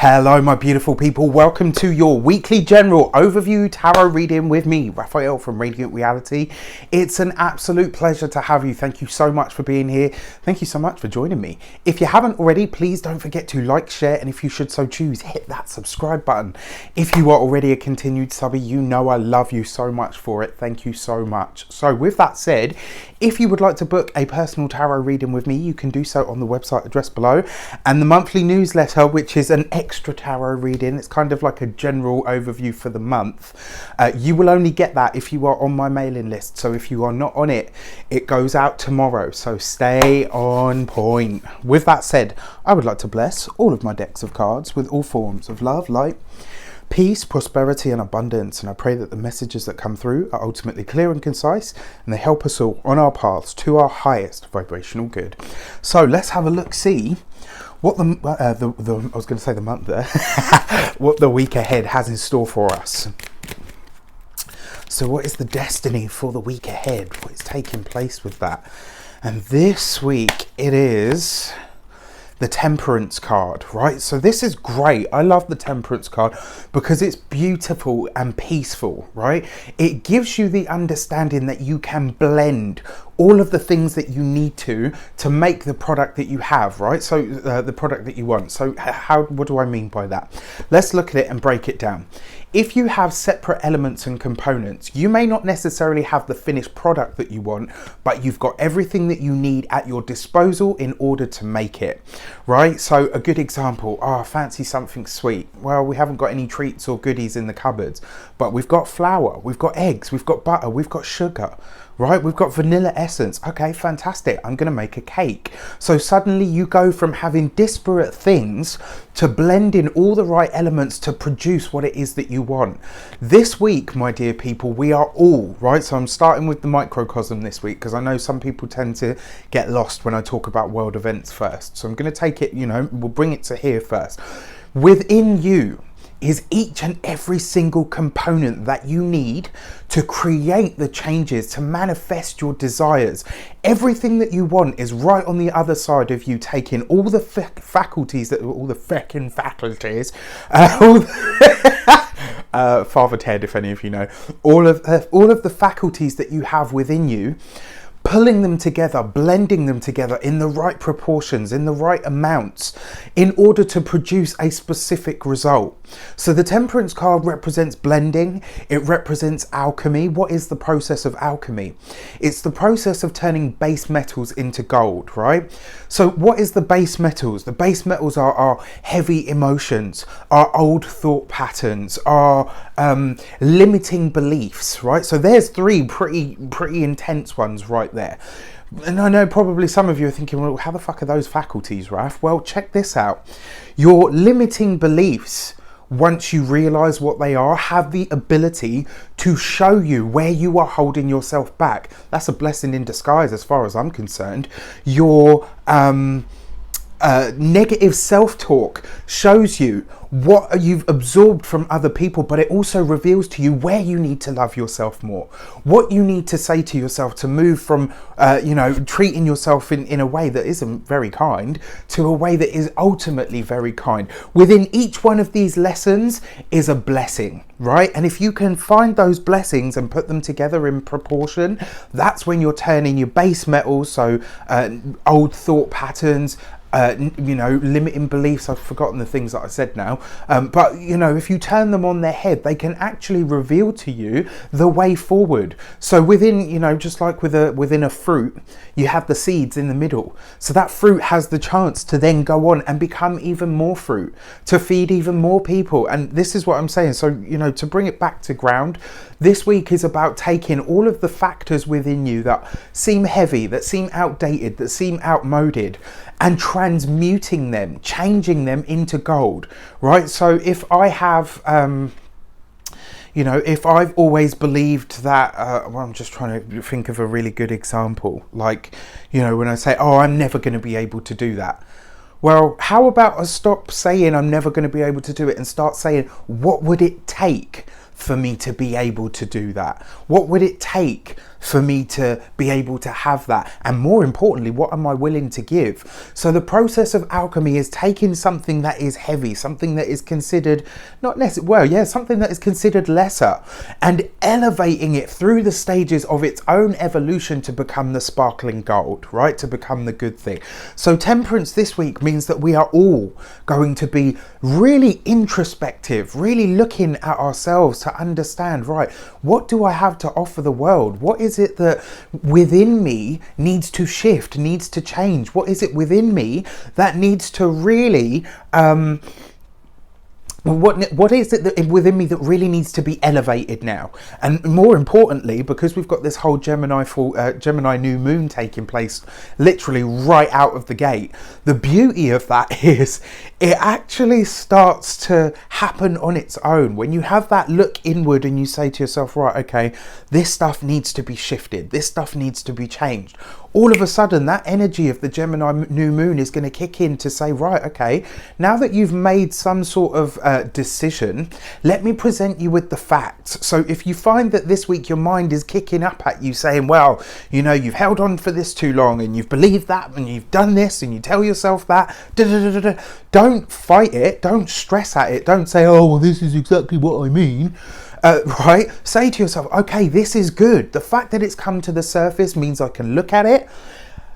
Hello my beautiful people, welcome to your weekly general overview tarot reading with me, Raphael from Radiant Reality. It's an absolute pleasure to have you. Thank you so much for being here. Thank you so much for joining me. If you haven't already, please don't forget to like, share, and if you should so choose, hit that subscribe button. If you are already a continued subby, you know I love you so much for it. Thank you so much. So with that said, if you would like to book a personal tarot reading with me, you can do so on the website address below, and the monthly newsletter, which is an extra tarot reading. It's kind of like a general overview for the month. You will only get that if you are on my mailing list. So if you are not on it, it goes out tomorrow. So stay on point. With that said, I would like to bless all of my decks of cards with all forms of love, light, peace, prosperity and abundance, and I pray that the messages that come through are ultimately clear and concise, and they help us all on our paths to our highest vibrational good. So let's have a look, see what the I was going to say the month there, what the week ahead has in store for us. So what is the destiny for the week ahead? What is taking place with that? And this week it is the Temperance card, right? So this is great. I love the Temperance card because it's beautiful and peaceful, right? It gives you the understanding that you can blend all of the things that you need to make the product that you have, right? So the product that you want. So what do I mean by that? Let's look at it and break it down. If you have separate elements and components, you may not necessarily have the finished product that you want, but you've got everything that you need at your disposal in order to make it, right? So a good example, fancy something sweet. Well, we haven't got any treats or goodies in the cupboards, but we've got flour, we've got eggs, we've got butter, we've got sugar, right? We've got vanilla essence. Okay, fantastic. I'm going to make a cake. So suddenly you go from having disparate things to blending all the right elements to produce what it is that you want. This week, my dear people, we are all, right? So I'm starting with the microcosm this week because I know some people tend to get lost when I talk about world events first. So I'm going to take it, we'll bring it to here first. Within you is each and every single component that you need to create the changes, to manifest your desires. Everything that you want is right on the other side of you taking all the faculties, Father Ted, if any of you know, all of the faculties that you have within you, pulling them together, blending them together in the right proportions, in the right amounts, in order to produce a specific result. So the Temperance card represents blending. It represents alchemy. What is the process of alchemy? It's the process of turning base metals into gold, right? So what is the base metals? The base metals are our heavy emotions, our old thought patterns, our limiting beliefs, right? So there's three pretty intense ones right there. And I know probably some of you are thinking, well, how the fuck are those faculties, Raph? Well, check this out. Your limiting beliefs, once you realize what they are, have the ability to show you where you are holding yourself back. That's a blessing in disguise as far as I'm concerned. Your negative self-talk shows you what you've absorbed from other people, but it also reveals to you where you need to love yourself more, what you need to say to yourself to move from treating yourself in a way that isn't very kind to a way that is ultimately very kind. Within each one of these lessons is a blessing, right? And if you can find those blessings and put them together in proportion, that's when you're turning your base metals, so old thought patterns, limiting beliefs, I've forgotten the things that I said now, but if you turn them on their head, they can actually reveal to you the way forward. So within, just like within a fruit, you have the seeds in the middle, so that fruit has the chance to then go on and become even more fruit, to feed even more people. And this is what I'm saying. So to bring it back to ground, this week is about taking all of the factors within you that seem heavy, that seem outdated, that seem outmoded, and transmuting them, changing them into gold, right? So if I have, if I've always believed that, I'm just trying to think of a really good example, like, when I say, I'm never going to be able to do that. Well, how about I stop saying I'm never going to be able to do it and start saying, what would it take for me to be able to do that? What would it take for me to be able to have that? And more importantly, what am I willing to give? So the process of alchemy is taking something that is heavy, something that is considered something that is considered lesser, and elevating it through the stages of its own evolution to become the sparkling gold, right? To become the good thing. So temperance this week means that we are all going to be really introspective, really looking at ourselves to understand, right, what do I have to offer the world? What is it that within me needs to shift, needs to change? What is it within me that needs to really what is it that within me that really needs to be elevated now? And more importantly, because we've got this whole Gemini new moon taking place literally right out of the gate, the beauty of that is it actually starts to happen on its own. When you have that look inward and you say to yourself, right, okay, this stuff needs to be shifted, this stuff needs to be changed, all of a sudden that energy of the Gemini new moon is going to kick in to say, right, okay, now that you've made some sort of decision, let me present you with the facts. So if you find that this week your mind is kicking up at you saying, well, you know, you've held on for this too long and you've believed that and you've done this and you tell yourself that, don't fight it, don't stress at it, don't say, oh, well, this is exactly what I mean. Right? Say to yourself, okay, this is good. The fact that it's come to the surface means I can look at it,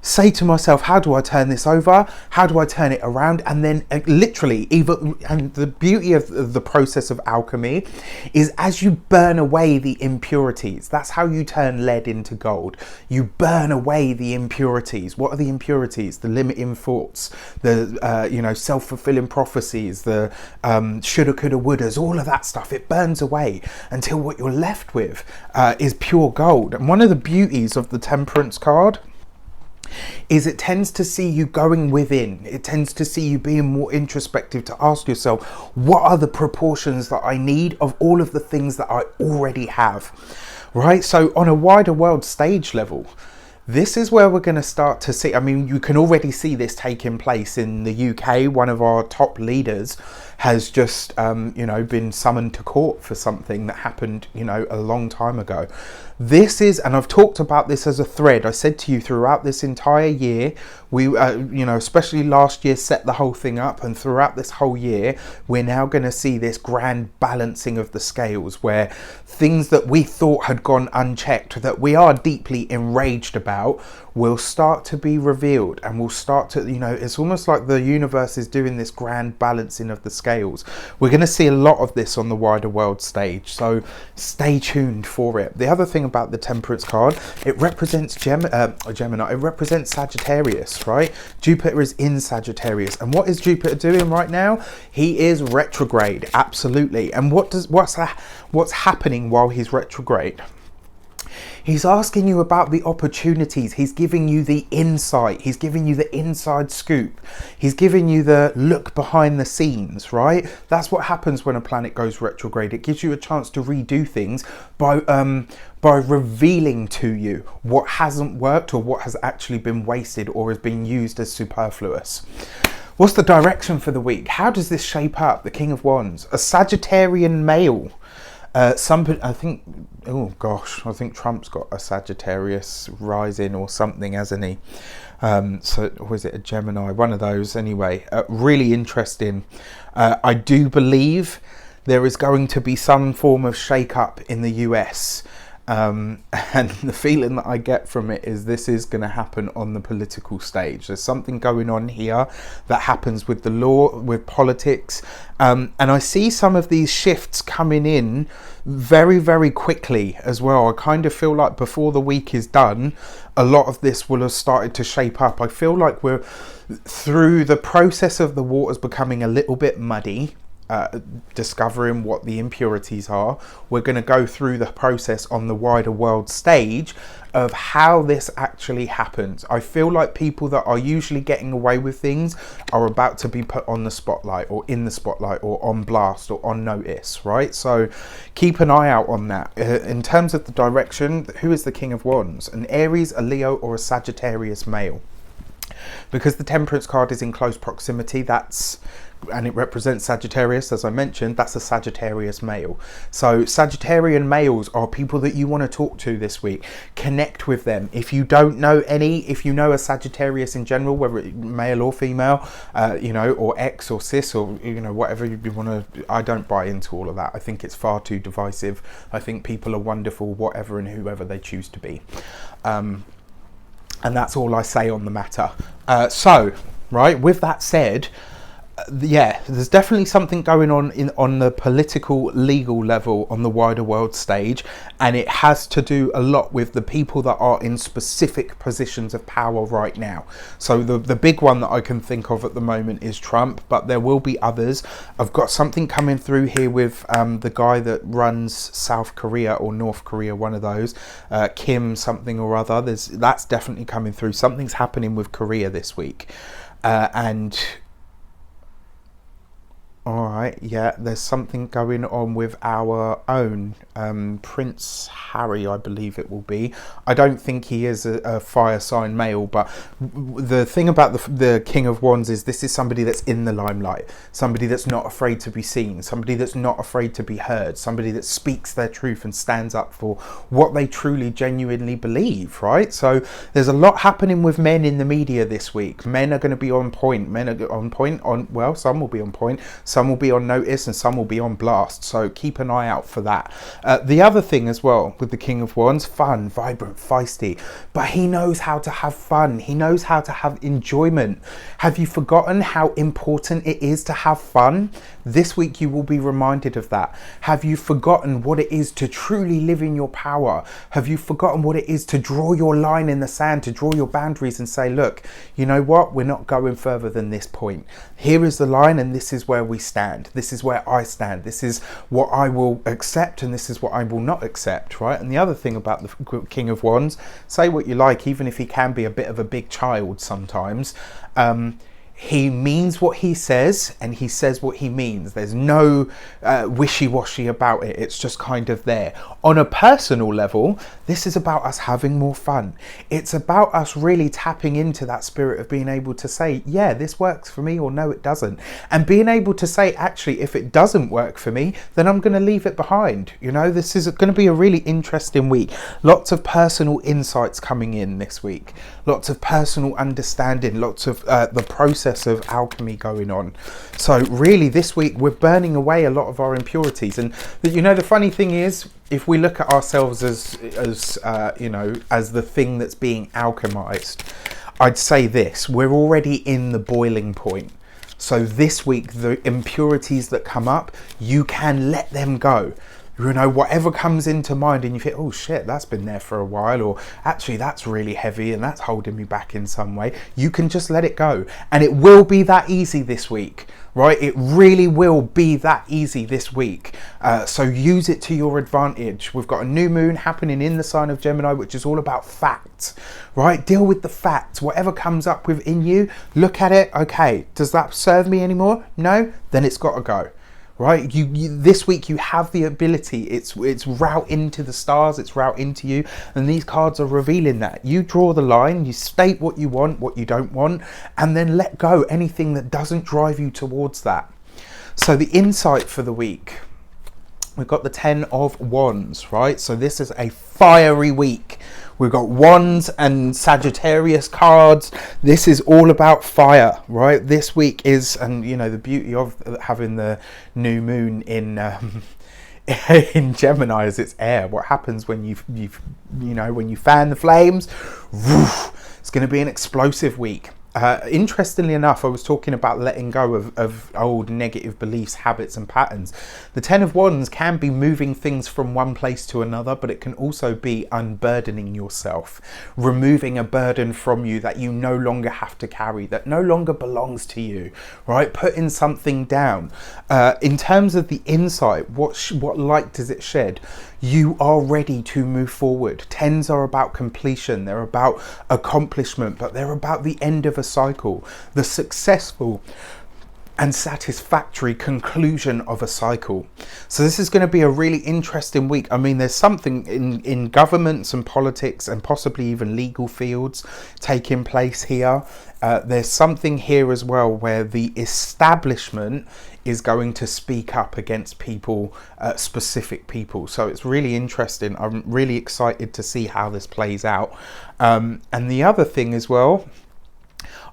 say to myself, how do I turn this over? How do I turn it around? And then literally, and the beauty of the process of alchemy is as you burn away the impurities, that's how you turn lead into gold. You burn away the impurities. What are the impurities? The limiting thoughts, the self-fulfilling prophecies, the shoulda, coulda, wouldas, all of that stuff. It burns away until what you're left with is pure gold. And one of the beauties of the Temperance card is it tends to see you going within. It tends to see you being more introspective, to ask yourself, what are the proportions that I need of all of the things that I already have, right? So on a wider world stage level, this is where we're going to start to see, I mean, you can already see this taking place in the UK. One of our top leaders has just, been summoned to court for something that happened, a long time ago. This is, and I've talked about this as a thread. I said to you throughout this entire year, we, especially last year, set the whole thing up. And throughout this whole year, we're now going to see this grand balancing of the scales where things that we thought had gone unchecked, that we are deeply enraged about, will start to be revealed, and will start to, it's almost like the universe is doing this grand balancing of the scales. We're going to see a lot of this on the wider world stage, so stay tuned for it. The other thing about the Temperance card, it represents Gemini, it represents Sagittarius, right? Jupiter is in Sagittarius, and what is Jupiter doing right now? He is retrograde, absolutely. And what's happening while he's retrograde? He's asking you about the opportunities. He's giving you the insight. He's giving you the inside scoop. He's giving you the look behind the scenes, right? That's what happens when a planet goes retrograde. It gives you a chance to redo things by revealing to you what hasn't worked or what has actually been wasted or has been used as superfluous. What's the direction for the week? How does this shape up? The King of Wands, a Sagittarian male. I think Trump's got a Sagittarius rising or something, hasn't he? So was it a Gemini? One of those anyway. Really interesting. I do believe there is going to be some form of shake-up in the US. And the feeling that I get from it is this is going to happen on the political stage. There's something going on here that happens with the law, with politics, and I see some of these shifts coming in very, very quickly as well. I kind of feel like before the week is done, a lot of this will have started to shape up. I feel like we're through the process of the waters becoming a little bit muddy. Discovering what the impurities are. We're going to go through the process on the wider world stage of how this actually happens. I feel like people that are usually getting away with things are about to be put on the spotlight or in the spotlight or on blast or on notice, right? So keep an eye out on that. In terms of the direction, who is the King of Wands? An Aries, a Leo, or a Sagittarius male? Because the Temperance card is in close proximity, and it represents Sagittarius, as I mentioned, that's a Sagittarius male. So Sagittarian males are people that you want to talk to this week. Connect with them. If you don't know if you know a Sagittarius in general, whether it's male or female, or X or cis, or whatever you want to, I don't buy into all of that. I think it's far too divisive. I think people are wonderful, whatever and whoever they choose to be. And that's all I say on the matter. Right, with that said, there's definitely something going on the political, legal level on the wider world stage, and it has to do a lot with the people that are in specific positions of power right now. So the big one that I can think of at the moment is Trump, but there will be others. I've got something coming through here with the guy that runs South Korea or North Korea, one of those, Kim something or other. That's definitely coming through. Something's happening with Korea this week, and all right, yeah, there's something going on with our own Prince Harry, I believe it will be. I don't think he is a fire sign male, but the thing about the King of Wands is this is somebody that's in the limelight, somebody that's not afraid to be seen, somebody that's not afraid to be heard, somebody that speaks their truth and stands up for what they truly, genuinely believe, right? So there's a lot happening with men in the media this week. Men are going to be on point. Men are on point. Some will be on point. Some will be on notice and some will be on blast. So keep an eye out for that. The other thing as well with the King of Wands, fun, vibrant, feisty, but he knows how to have fun. He knows how to have enjoyment. Have you forgotten how important it is to have fun? This week you will be reminded of that. Have you forgotten what it is to truly live in your power? Have you forgotten what it is to draw your line in the sand, to draw your boundaries and say, look, you know what? We're not going further than this point. Here is the line and this is where we stand. This is where I stand. This is what I will accept and this is what I will not accept, right? And the other thing about the King of Wands, say what you like, even if he can be a bit of a big child sometimes, he means what he says and he says what he means. There's no wishy-washy about it. It's just kind of there. On a personal level, this is about us having more fun. It's about us really tapping into that spirit of being able to say, yeah, this works for me, or no, it doesn't. And being able to say, actually, if it doesn't work for me, then I'm going to leave it behind. You know, this is going to be a really interesting week. Lots of personal insights coming in this week. Lots of personal understanding. Lots of the process of alchemy going on. So really this week we're burning away a lot of our impurities. And the funny thing is, if we look at ourselves as the thing that's being alchemized, I'd say this: we're already in the boiling point. So this week, the impurities that come up, you can let them go. Whatever comes into mind and you think, oh shit, that's been there for a while, or actually that's really heavy and that's holding me back in some way, you can just let it go. And it will be that easy this week, right? It really will be that easy this week. So use it to your advantage. We've got a new moon happening in the sign of Gemini, which is all about facts, right? Deal with the facts. Whatever comes up within you, look at it. Okay, does that serve me anymore? No? Then it's got to go. Right, this week you have the ability. It's route into the stars, it's route into you, and these cards are revealing that. You draw the line, you state what you want, what you don't want, and then let go anything that doesn't drive you towards that. So the insight for the week, we've got the 10 of Wands, right? So this is a fiery week. We've got Wands and Sagittarius cards. This is all about fire, right? This week is, and the beauty of having the new moon in in Gemini is it's air. What happens when when you fan the flames? Woof, it's going to be an explosive week. Interestingly enough, I was talking about letting go of old negative beliefs, habits and patterns. The 10 of Wands can be moving things from one place to another, but it can also be unburdening yourself, removing a burden from you that you no longer have to carry, that no longer belongs to you, right? Putting something down. In terms of the insight, what light does it shed? You are ready to move forward. 10s are about completion. They're about accomplishment, but they're about the end of a cycle. The successful and satisfactory conclusion of a cycle. So this is going to be a really interesting week. I mean, there's something in governments and politics and possibly even legal fields taking place here. There's something here as well where the establishment is going to speak up against people, specific people. So it's really interesting. I'm really excited to see how this plays out. And the other thing as well,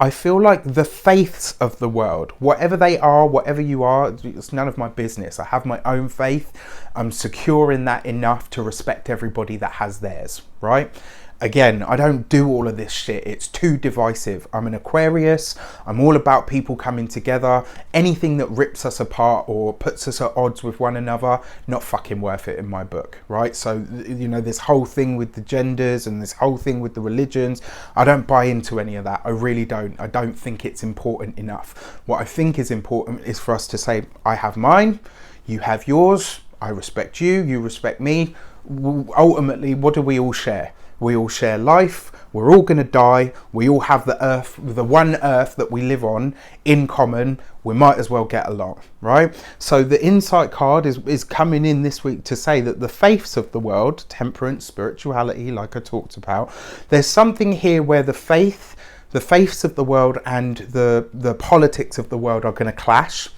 I feel like the faiths of the world, whatever they are, whatever you are, it's none of my business. I have my own faith. I'm secure in that enough to respect everybody that has theirs, right? Again, I don't do all of this shit. It's too divisive. I'm an Aquarius. I'm all about people coming together. Anything that rips us apart or puts us at odds with one another, not fucking worth it in my book, right? So, you know, this whole thing with the genders and this whole thing with the religions, I don't buy into any of that. I really don't. I don't think it's important enough. What I think is important is for us to say, I have mine, you have yours, I respect you, you respect me. Ultimately, what do we all share? We all share life, we're all going to die, we all have the earth, the one earth that we live on in common, we might as well get along, right? So the insight card is coming in this week to say that the faiths of the world, temperance, spirituality, like I talked about, there's something here where the faiths of the world and the politics of the world are going to clash,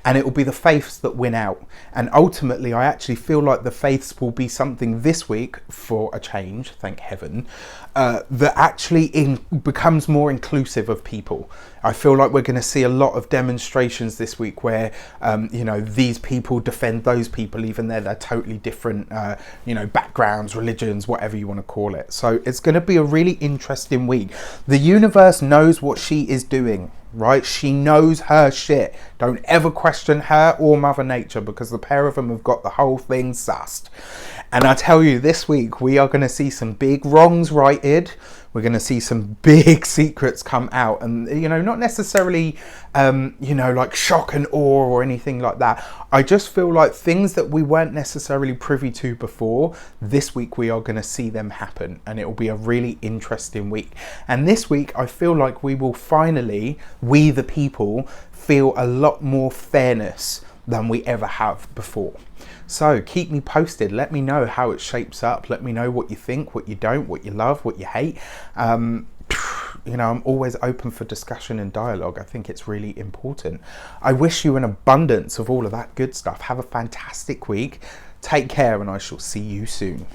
and it will be the faiths that win out. And ultimately, I actually feel like the faiths will be something this week, for a change, thank heaven, that actually becomes more inclusive of people. I feel like we're going to see a lot of demonstrations this week where, you know, these people defend those people, even though they're totally different, you know, backgrounds, religions, whatever you want to call it. So it's going to be a really interesting week. The universe knows what she is doing, right? She knows her shit. Don't ever question her or Mother Nature, because the pair of them have got the whole thing sussed. And I tell you, this week we are going to see some big wrongs righted. We're going to see some big secrets come out, and, you know, not necessarily, you know, like shock and awe or anything like that. I just feel like things that we weren't necessarily privy to before, this week we are going to see them happen, and it will be a really interesting week. And this week I feel like we will finally, we the people, feel a lot more fairness than we ever have before. So keep me posted. Let me know how it shapes up. Let me know what you think, what you don't, what you love, what you hate. You know, I'm always open for discussion and dialogue. I think it's really important. I wish you an abundance of all of that good stuff. Have a fantastic week. Take care, and I shall see you soon.